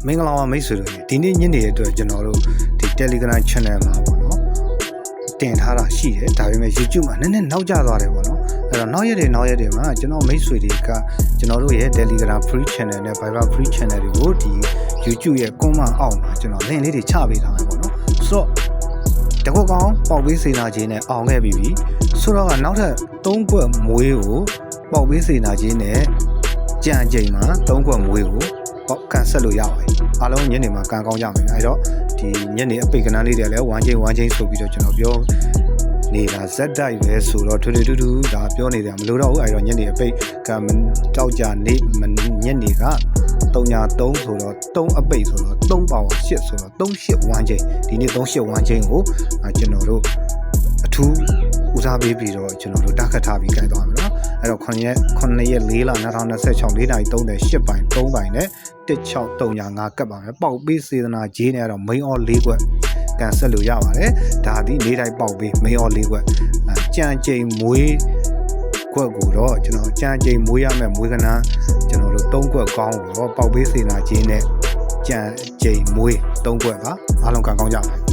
မင်္ဂလာပါမိတ်ဆွေတို့ဒီနေ့ညနေအတွက်ကျွန်တော်တို့ဒီ Telegram Channel မှာပေါ့နော်တင်ထားတာရှိတယ်ဒါပေမဲ့ YouTube မှာနည်းနည်းနောက်ကျသွားတယ်ပေါ့နော်အဲ့တော့နောက်ရက်တွေမှာကျွန်တော်မိတ်ဆွေတွေကကျွန်တော်တို့ရဲ့ Telegram Free Channel နဲ့ Viber Free Channel တွေကိုဒီ YouTube ရဲ့ comment အောက်မှာကျွန်တော် link လေးတွေချပေးထားမယ်ပေါ့နော်ဆိုတော့တကောကောင်ပေါက်ပေးစေနာခြင်းနဲ့အောင်ခဲ့ပြီဆိုတော့ကနောက်ထပ်3ခွက်မွေးကိုပေါက်ပေးစေနာခြင်းနဲ့ကြံချိန်မှာ3ခွက်မွေးကိုကန်ဆက်လို့ရပါတယ်အားလုံးညနေမှာကန်ကောင်းကြမယ်အဲ့တော့ဒီညနေအပိတ်ကနန်းလေးတွေလည်းဝမ်းချင်းဆိုပြီးတော့ကျွန်တော်ပြောနေတာဇက်တိုက်ပဲဆိုတော့ထူထူဒါပြောနေတယ်မလို့တော့ဘူးအဲ့တော့ညနေအပိတ်ကတောက်ကြနေညနေက3ဆိုတော့3အပိတ်ဆိုတော့3ပါဝါ8ဆိုတော့38ဝမ်းချင်းဒီနေ့38ဝမ်းချင်းကိုကျွန်တော်တို့အထူးဦးစားပေးပြီးတော့ကျွန်တော်တို့တက်ခတ်ထားပြီးကြိုက်သွားမယ်နော်အဲ့တော့9ရက်4လ2026 4:38ပိုင်း3ပိုင်းနဲ့16305ကတ်ပါမယ်ပေါက်ပေးစေတနာဂျေးနဲ့ကတော့ main all 4ခွက်ကန်ဆက်လို့ရပါတယ်ဒါဒီ၄တိုင်းပေါက်ပေး main all 4ခွက်ကြံချိန်မွေးခွက်ကိုတော့ကျွန်တော်ကြံချိန်မွေးရမယ်မွေးကနန်းကျွန်တော်တို့3ခွက်ကောင်းကိုတော့ပေါက်ပေးစေတနာဂျေးနဲ့ကြံချိန်မွေး3ခွက်ပါအားလုံးကန်ကောင်းကြပါ